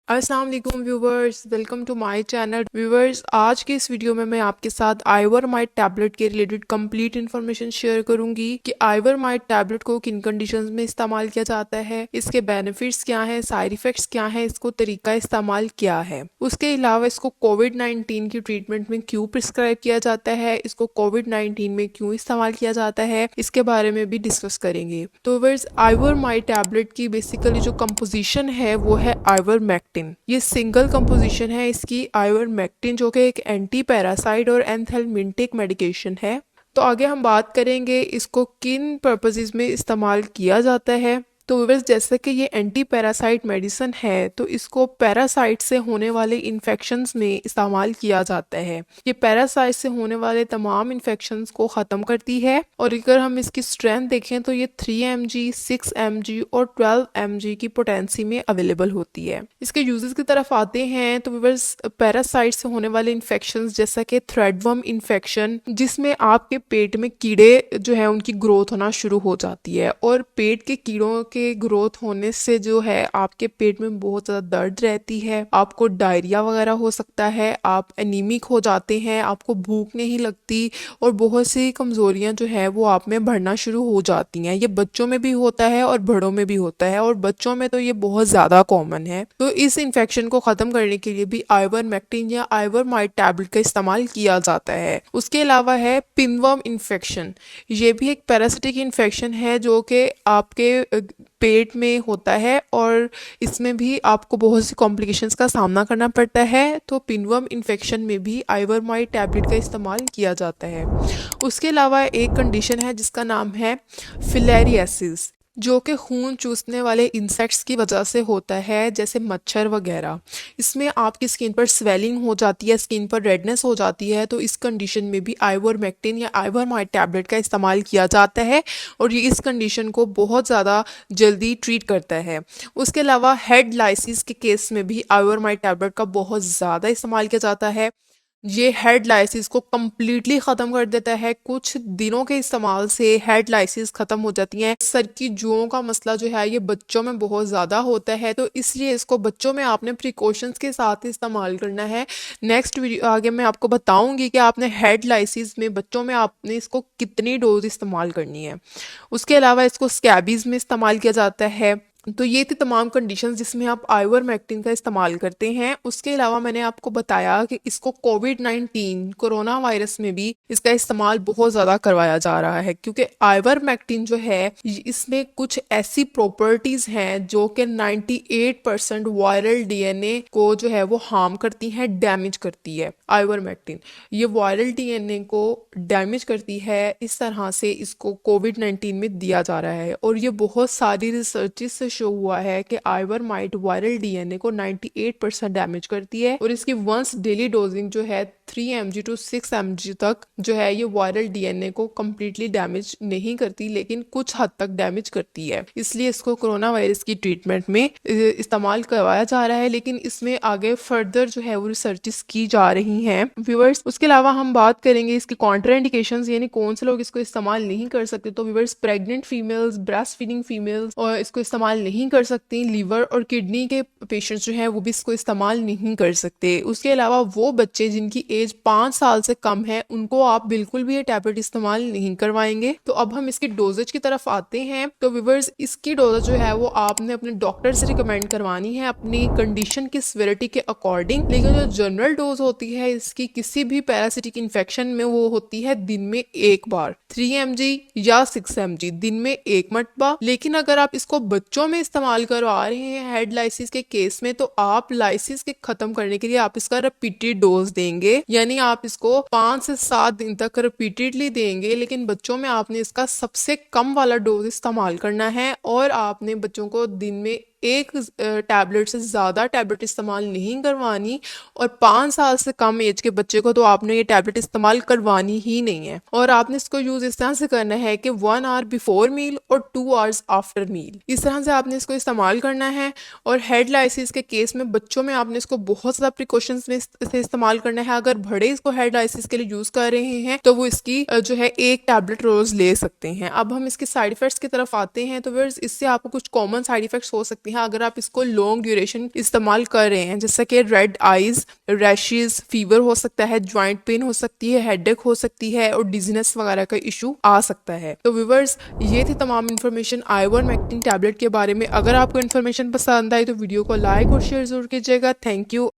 अस्सलाम वालेकुम viewers, welcome to my channel. Viewers, आज के इस वीडियो में मैं आपके साथ आइवरमाइट टैबलेट के रिलेटेड कंप्लीट इन्फॉर्मेशन शेयर करूंगी कि आइवरमाइट टैबलेट को किन कंडीशंस में इस्तेमाल किया जाता है, इसके बेनिफिट्स क्या हैं, साइड इफेक्ट्स क्या हैं, इसको तरीका इस्तेमाल क्या है। उसके अलावा इसको कोविड-19 की ट्रीटमेंट में क्यों प्रिस्क्राइब किया जाता है, इसको कोविड-19 में क्यों इस्तेमाल किया जाता है, इसके बारे में भी डिस्कस करेंगे। तो व्यूवर्स, आइवरमाइट टैबलेट की बेसिकली जो कंपोजिशन है वो है आइवरमेक्टिन। ये सिंगल कंपोजिशन है इसकी आइवरमेक्टिन, जो कि एक एंटी पैरासाइट और एंथेलमिंटिक मेडिकेशन है। तो आगे हम बात करेंगे इसको किन पर्पसेस में इस्तेमाल किया जाता है। तो व्यूअर्स, जैसे कि ये एंटी पैरासाइट मेडिसिन है तो इसको पैरासाइट से होने वाले इन्फेक्शंस में इस्तेमाल किया जाता है। ये पैरासाइट से होने वाले तमाम इन्फेक्शंस को ख़त्म करती है। और अगर हम इसकी स्ट्रेंथ देखें तो ये 3 mg, 6 mg और 12 mg की पोटेंसी में अवेलेबल होती है। इसके यूजेस की तरफ आते हैं तो व्यूअर्स, पैरासाइट से होने वाले इन्फेक्शंस जैसा कि थ्रेडवर्म इन्फेक्शन, जिसमें आपके पेट में कीड़े जो है उनकी ग्रोथ होना शुरू हो जाती है। और पेट के कीड़ों के ग्रोथ होने से जो है आपके पेट में बहुत ज़्यादा दर्द रहती है, आपको डायरिया वगैरह हो सकता है, आप एनीमिक हो जाते हैं, आपको भूख नहीं लगती और बहुत सी कमज़ोरियां जो है वो आप में बढ़ना शुरू हो जाती हैं। ये बच्चों में भी होता है और बड़ों में भी होता है, और बच्चों में तो ये बहुत ज़्यादा कॉमन है। तो इस इन्फेक्शन को ख़त्म करने के लिए भी आइवरमेक्टिन या आइवरमाइट टैबलेट का इस्तेमाल किया जाता है। उसके अलावा है पिनवर्म इन्फेक्शन। ये भी एक पैरासिटिक इन्फेक्शन है जो कि आपके पेट में होता है, और इसमें भी आपको बहुत सी कॉम्प्लिकेशंस का सामना करना पड़ता है। तो पिनवर्म इन्फेक्शन में भी आइवरमाइट टैबलेट का इस्तेमाल किया जाता है। उसके अलावा एक कंडीशन है जिसका नाम है फिलेरियासिस, जो कि खून चूसने वाले इंसेक्ट्स की वजह से होता है, जैसे मच्छर वगैरह। इसमें आपकी स्किन पर स्वेलिंग हो जाती है, स्किन पर रेडनेस हो जाती है। तो इस कंडीशन में भी आइवरमेक्टिन या आइवरमाइट टैबलेट का इस्तेमाल किया जाता है, और ये इस कंडीशन को बहुत ज़्यादा जल्दी ट्रीट करता है। उसके अलावा हेड लाइसिस के केस में भी आइवरमाइट टैबलेट का बहुत ज़्यादा इस्तेमाल किया जाता है। ये हेड लाइसिस को कम्प्लीटली ख़त्म कर देता है। कुछ दिनों के इस्तेमाल से हेड लाइसिस ख़त्म हो जाती हैं। सर की जुओं का मसला जो है ये बच्चों में बहुत ज़्यादा होता है, तो इसलिए इसको बच्चों में आपने प्रिकॉशंस के साथ इस्तेमाल करना है। नेक्स्ट वीडियो आगे मैं आपको बताऊंगी कि आपने हेड लाइसिस में बच्चों में आपने इसको कितनी डोज इस्तेमाल करनी है। उसके अलावा इसको स्कैबीज़ में इस्तेमाल किया जाता है। तो ये थी तमाम कंडीशंस जिसमें आप आइवरमेक्टिन का इस्तेमाल करते हैं। उसके अलावा मैंने आपको बताया कि इसको कोविड-19 कोरोना वायरस में भी इसका इस्तेमाल बहुत ज़्यादा करवाया जा रहा है, क्योंकि आइवरमेक्टिन जो है इसमें कुछ ऐसी प्रॉपर्टीज़ हैं जो कि 98% वायरल डीएनए को जो है वो हार्म करती हैं, डैमेज करती है। आइवरमेक्टिन ये वायरल डीएनए को डैमेज करती है, इस तरह से इसको कोविड-19 में दिया जा रहा है। और ये बहुत सारी रिसर्चेस से शो हुआ है कि आइवरमाइट वायरल डीएनए को 98% डैमेज करती है, और इसकी वंस डेली डोजिंग जो है 3 mg to 6 mg तक जो है ये वायरल डीएनए को कम्प्लीटली डैमेज नहीं करती, लेकिन कुछ हद तक डैमेज करती है। इसलिए इसको कोरोना वायरस की ट्रीटमेंट में इस्तेमाल करवाया जा रहा है, लेकिन इसमें आगे फर्दर जो है वो रिसर्चेस की जा रही हैं व्यूवर्स। उसके अलावा हम बात करेंगे इसकी कॉन्ट्राइंडिकेशंस, यानी कौन से लोग इसको इस्तेमाल नहीं कर सकते। तो viewers, pregnant females, breast feeding females और इसको इस्तेमाल नहीं कर सकती। लीवर और किडनी के पेशेंट्स जो हैं वो भी इसको इस्तेमाल नहीं कर सकते। उसके अलावा वो बच्चे जिनकी एज 5 साल से कम है उनको आप बिल्कुल भी ये टैबलेट इस्तेमाल नहीं करवाएंगे। तो अब हम इसकी डोजेज की तरफ आते हैं। तो व्यूवर्स, इसकी डोजेज जो है वो आपने अपने डॉक्टर से रिकमेंड करवानी है अपनी कंडीशन की सिविरिटी के अकॉर्डिंग। लेकिन जो जनरल डोज होती है इसकी किसी भी पैरासिटिक इन्फेक्शन में वो होती है दिन में एक बार, 3 mg या 6 mg दिन में एक मरतबा। लेकिन अगर आप इसको बच्चों में इस्तेमाल करवा रहे हैं हेड लाइसिस के केस में, तो आप लाइसिस के खत्म करने के लिए आप इसका रिपीटेड डोज देंगे, यानी आप इसको 5 से 7 दिन तक रिपीटेडली देंगे। लेकिन बच्चों में आपने इसका सबसे कम वाला डोज इस्तेमाल करना है, और आपने बच्चों को दिन में एक टैबलेट से ज़्यादा टैबलेट इस्तेमाल नहीं करवानी। और 5 साल से कम एज के बच्चे को तो आपने ये टैबलेट इस्तेमाल करवानी ही नहीं है। और आपने इसको यूज़ इस तरह से करना है कि 1 आवर बिफोर मील और 2 आवर्स आफ्टर मील, इस तरह से आपने इसको इस्तेमाल करना है। और हेड लाइसिस के केस में बच्चों में आपने इसको बहुत ज़्यादा प्रिकॉशंस में से इस्तेमाल करना है। अगर बड़े इसको हेड लाइसिस के लिए यूज़ कर रहे हैं तो वो इसकी जो है एक टैबलेट रोज़ ले सकते हैं। अब हम इसके साइड इफेक्ट्स की तरफ आते हैं। तो फिर इससे आपको कुछ कॉमन साइड इफेक्ट्स हो सकते हैं हैं अगर आप इसको लॉन्ग ड्यूरेशन इस्तेमाल कर रहे हैं, जैसे कि रेड आइज, रैशेज, फीवर हो सकता है, ज्वाइंट पेन हो सकती है, हेडेक हो सकती है और डिजीनेस वगैरह का इशू आ सकता है। तो व्यूवर्स, ये थी तमाम इन्फॉर्मेशन आइवरमेक्टिन टैबलेट के बारे में। अगर आपको इन्फॉर्मेशन पसंद आई तो वीडियो को लाइक और शेयर जरूर कीजिएगा। Thank you.